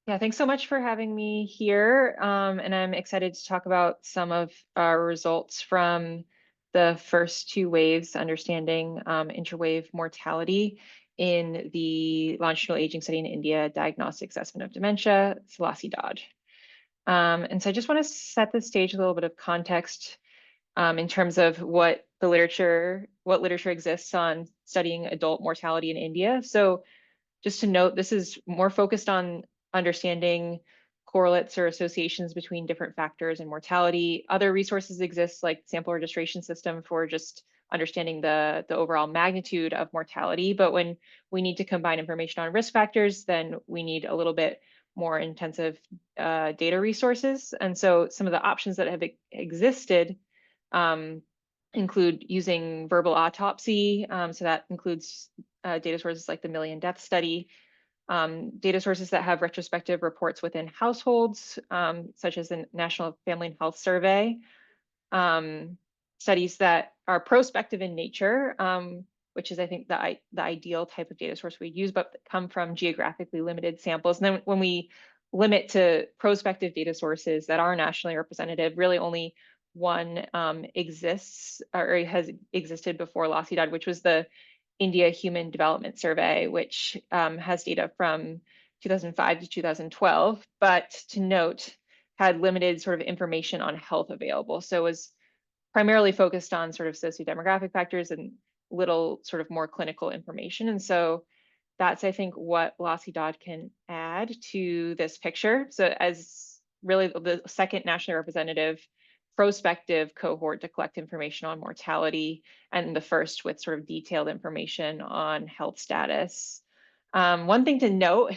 Yeah, thanks so much for having me here. And I'm excited to talk about some of our results from the first two waves, understanding interwave mortality in the longitudinal aging study in India, diagnostic assessment of dementia, Selassie-Dodd. And so I just want to set the stage, a little bit of context in terms of what literature exists on studying adult mortality in India. So just to note, this is more focused on understanding correlates or associations between different factors in mortality. Other resources exist, like sample registration system, for just understanding the overall magnitude of mortality. But when we need to combine information on risk factors, then we need a little bit more intensive data resources. And so some of the options that have existed um, include using verbal autopsy. So that includes data sources like the Million Death Study, data sources that have retrospective reports within households, such as the National Family and Health Survey, studies that are prospective in nature, which is, I think, the ideal type of data source we use, but come from geographically limited samples. And then when we limit to prospective data sources that are nationally representative, really only one exists or has existed before Lossiedad, which was the India Human Development Survey, which has data from 2005 to 2012, but to note, had limited sort of information on health available. So it was primarily focused on sort of sociodemographic factors and little sort of more clinical information. And so that's, I think, what Lossiedad can add to this picture. So as really the second nationally representative prospective cohort to collect information on mortality, and the first with sort of detailed information on health status. One thing to note,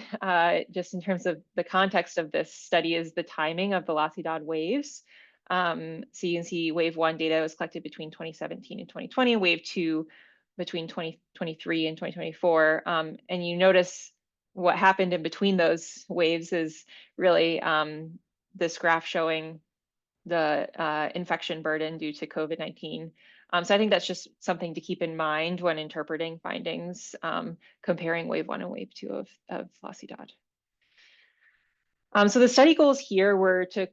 just in terms of the context of this study, is the timing of the Lossiedad waves. So you can see wave one data was collected between 2017 and 2020, wave two between 2023 and 2024. And you notice what happened in between those waves is really this graph showing the infection burden due to COVID-19. So I think that's just something to keep in mind when interpreting findings, comparing wave one and wave two of Lossiedad. So the study goals here were to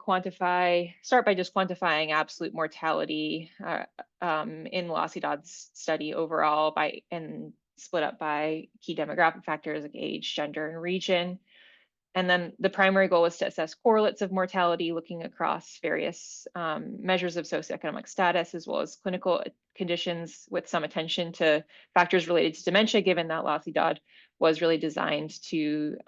start by just quantifying absolute mortality in Lossiedad's study overall and split up by key demographic factors like age, gender, and region. And then the primary goal was to assess correlates of mortality, looking across various measures of socioeconomic status, as well as clinical conditions, with some attention to factors related to dementia, given that Lossiedad was really designed to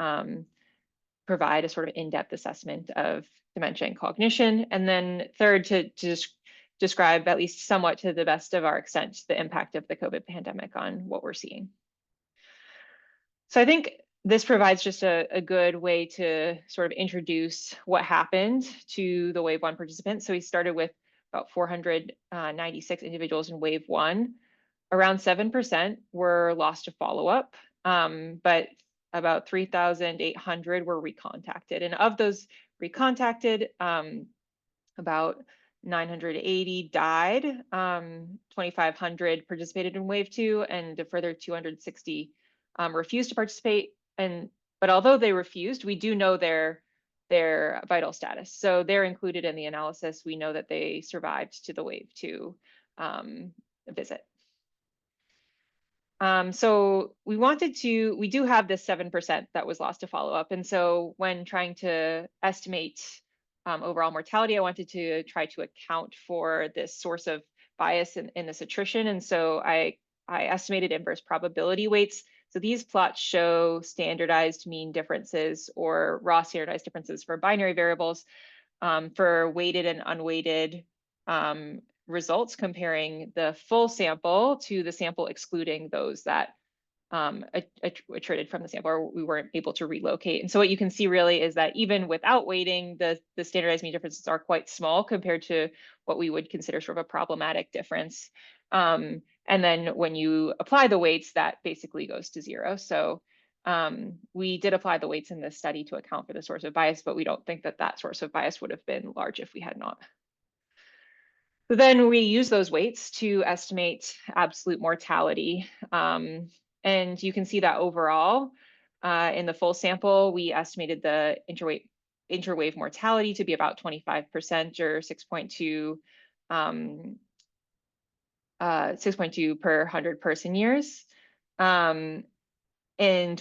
provide a sort of in-depth assessment of dementia and cognition. And then third, to just describe, at least somewhat to the best of our extent, the impact of the COVID pandemic on what we're seeing. So I think this provides just a good way to sort of introduce what happened to the wave one participants. So we started with about 496 individuals in wave one. Around 7% were lost to follow-up, but about 3,800 were recontacted. And of those recontacted, about 980 died, 2,500 participated in wave two, and a further 260 refused to participate. But although they refused, we do know their vital status. So they're included in the analysis. We know that they survived to the wave two visit. So we do have this 7% that was lost to follow-up. And so when trying to estimate overall mortality, I wanted to try to account for this source of bias in this attrition. And so I estimated inverse probability weights. So these plots show standardized mean differences or raw standardized differences for binary variables for weighted and unweighted results, comparing the full sample to the sample excluding those that attrited from the sample, or we weren't able to relocate. And so what you can see really is that even without weighting, the standardized mean differences are quite small compared to what we would consider sort of a problematic difference. And then when you apply the weights, that basically goes to zero. So we did apply the weights in this study to account for the source of bias, but we don't think that that source of bias would have been large if we had not. So then we use those weights to estimate absolute mortality. And you can see that overall, In the full sample, we estimated the interwave mortality to be about 25% or 6.2 per 100 person years. And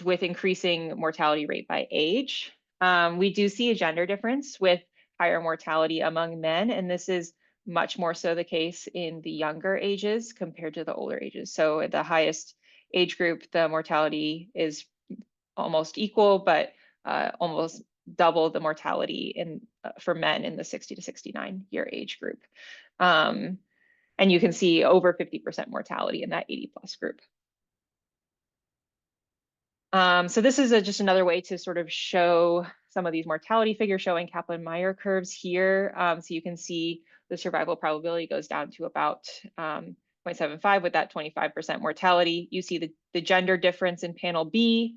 with increasing mortality rate by age, we do see a gender difference with higher mortality among men, and this is much more so the case in the younger ages compared to the older ages. So at the highest age group, the mortality is almost equal, but almost double the mortality for men in the 60 to 69 year age group. And you can see over 50% mortality in that 80 plus group. So this is just another way to sort of show some of these mortality figures showing Kaplan-Meier curves here. So you can see the survival probability goes down to about 0.75 with that 25% mortality. You see the gender difference in panel B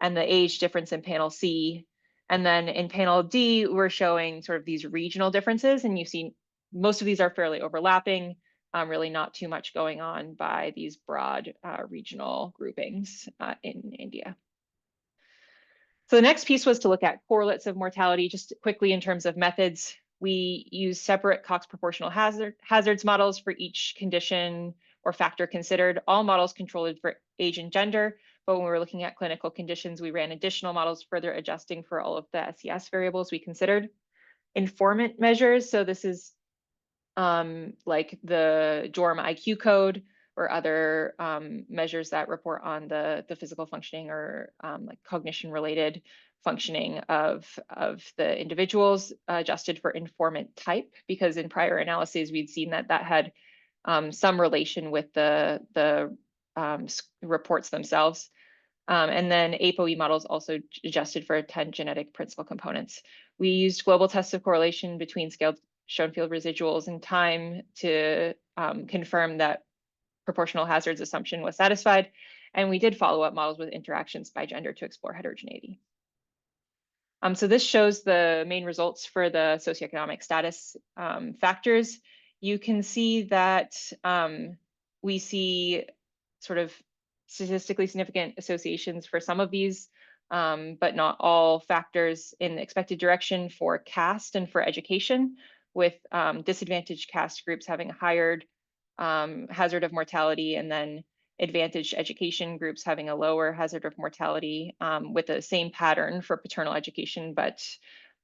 and the age difference in panel C. And then in panel D, we're showing sort of these regional differences, and you see most of these are fairly overlapping, really not too much going on by these broad regional groupings in India. So the next piece was to look at correlates of mortality. Just quickly in terms of methods, we use separate Cox proportional hazards models for each condition or factor considered. All models controlled for age and gender, but when we were looking at clinical conditions, we ran additional models further adjusting for all of the SES variables we considered. Informant measures, so this is like the JORM IQ code or other measures that report on the physical functioning or like cognition related functioning of the individuals, adjusted for informant type, because in prior analyses we'd seen that had some relation with the reports themselves. And then ApoE models also adjusted for 10 genetic principal components. We used global tests of correlation between scaled Schoenfeld residuals and time to confirm that proportional hazards assumption was satisfied. And we did follow up models with interactions by gender to explore heterogeneity. So this shows the main results for the socioeconomic status factors. You can see that we see sort of statistically significant associations for some of these, but not all factors in the expected direction for caste and for education, with disadvantaged caste groups having a higher hazard of mortality, and then advantaged education groups having a lower hazard of mortality, with the same pattern for paternal education, but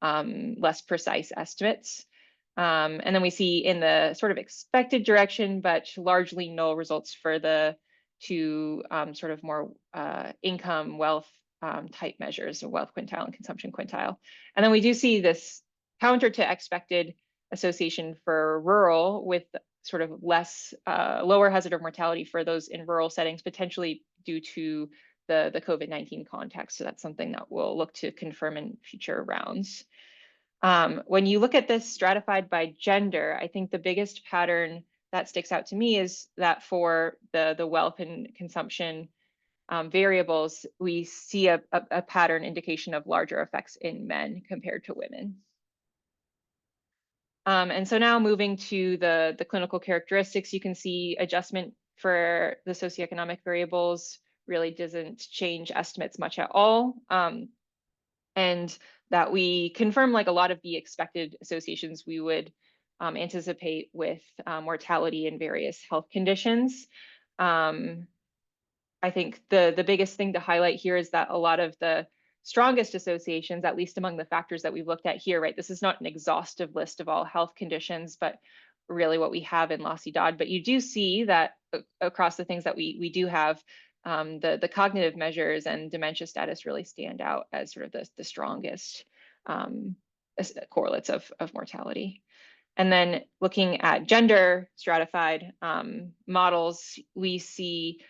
less precise estimates. And then we see in the sort of expected direction, but largely null results for the two sort of more income wealth type measures, so wealth quintile and consumption quintile. And then we do see this counter to expected association for rural, with sort of less lower hazard of mortality for those in rural settings, potentially due to the COVID-19 context. So that's something that we'll look to confirm in future rounds. When you look at this stratified by gender, I think the biggest pattern that sticks out to me is that for the wealth and consumption variables, we see a pattern indication of larger effects in men compared to women. And so now moving to the clinical characteristics, you can see adjustment for the socioeconomic variables really doesn't change estimates much at all. And that we confirm like a lot of the expected associations we would anticipate with mortality in various health conditions. I think the biggest thing to highlight here is that a lot of the strongest associations, at least among the factors that we've looked at here, right? This is not an exhaustive list of all health conditions, but really what we have in LASIDAD. But you do see that across the things that we do have, the cognitive measures and dementia status really stand out as sort of the strongest correlates of mortality. And then looking at gender stratified models, we see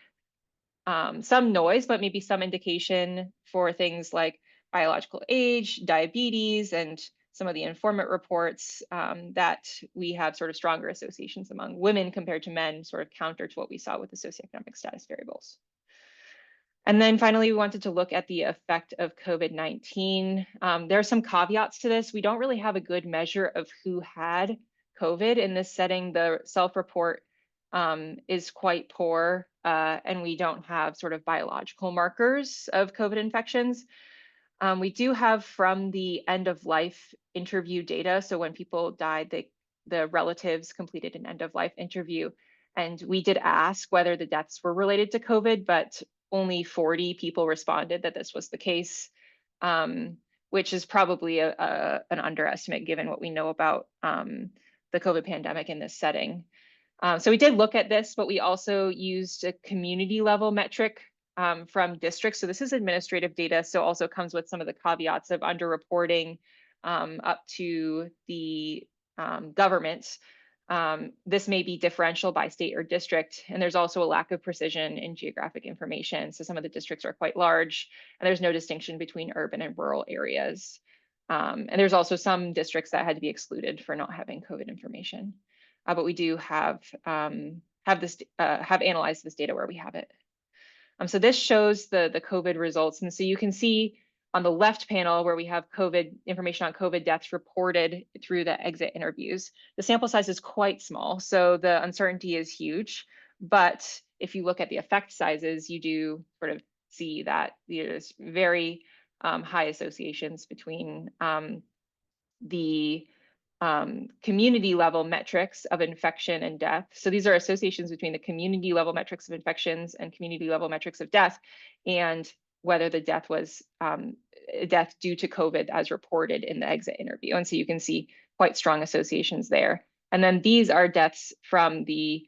some noise, but maybe some indication for things like biological age, diabetes, and some of the informant reports that we have sort of stronger associations among women compared to men, sort of counter to what we saw with the socioeconomic status variables. And then finally, we wanted to look at the effect of COVID-19. There are some caveats to this. We don't really have a good measure of who had COVID in this setting. The self-report is quite poor, and we don't have sort of biological markers of COVID infections. We do have from the end of life interview data. So when people died, the relatives completed an end of life interview. And we did ask whether the deaths were related to COVID, but only 40 people responded that this was the case, which is probably an underestimate given what we know about the COVID pandemic in this setting. So we did look at this, but we also used a community level metric from districts. So this is administrative data, so also comes with some of the caveats of underreporting up to the government. This may be differential by state or district, and there's also a lack of precision in geographic information. So some of the districts are quite large, and there's no distinction between urban and rural areas. And there's also some districts that had to be excluded for not having COVID information. But we do have analyzed this data where we have it. So this shows the COVID results, and so you can see on the left panel where we have COVID information on COVID deaths reported through the exit interviews. The sample size is quite small, so the uncertainty is huge. But if you look at the effect sizes, you do sort of see that there's very high associations between the community level metrics of infection and death. So these are associations between the community level metrics of infections and community level metrics of death, and whether the death was death due to COVID as reported in the exit interview. And so you can see quite strong associations there. And then these are deaths from the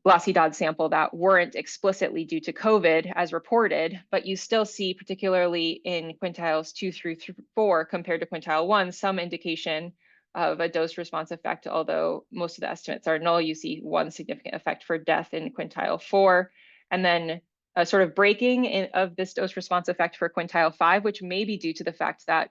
Lassie-Dodds sample that weren't explicitly due to COVID as reported, but you still see, particularly in quintiles 2 through 4 compared to quintile 1, some indication of a dose response effect, although most of the estimates are null. You see one significant effect for death in quintile 4, and then a sort of breaking of this dose response effect for quintile 5, which may be due to the fact that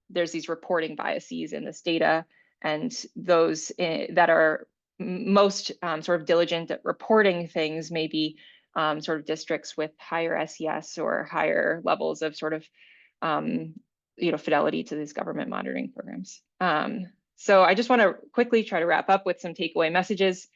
there's these reporting biases in this data, and those that are most sort of diligent at reporting things may be sort of districts with higher SES or higher levels of sort of fidelity to these government monitoring programs. So I just want to quickly try to wrap up with some takeaway messages.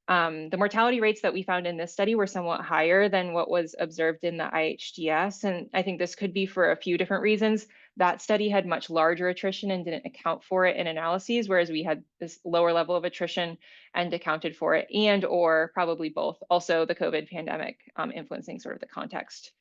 The mortality rates that we found in this study were somewhat higher than what was observed in the IHDS, and I think this could be for a few different reasons. That study had much larger attrition and didn't account for it in analyses, whereas we had this lower level of attrition and accounted for it, and or probably both. Also, the COVID pandemic influencing sort of the context.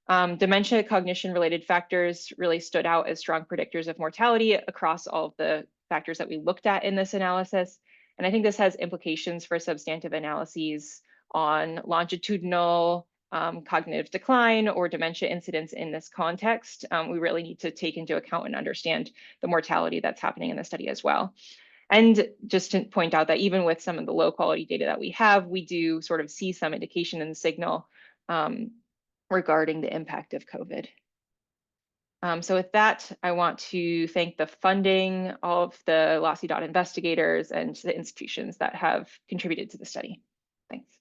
Dementia cognition-related factors really stood out as strong predictors of mortality across all of the factors that we looked at in this analysis. And I think this has implications for substantive analyses on longitudinal cognitive decline or dementia incidence in this context. We really need to take into account and understand the mortality that's happening in the study as well. And just to point out that even with some of the low quality data that we have, we do sort of see some indication in the signal regarding the impact of COVID. So with that, I want to thank the funding of the Lassie-Dodds investigators and the institutions that have contributed to the study. Thanks.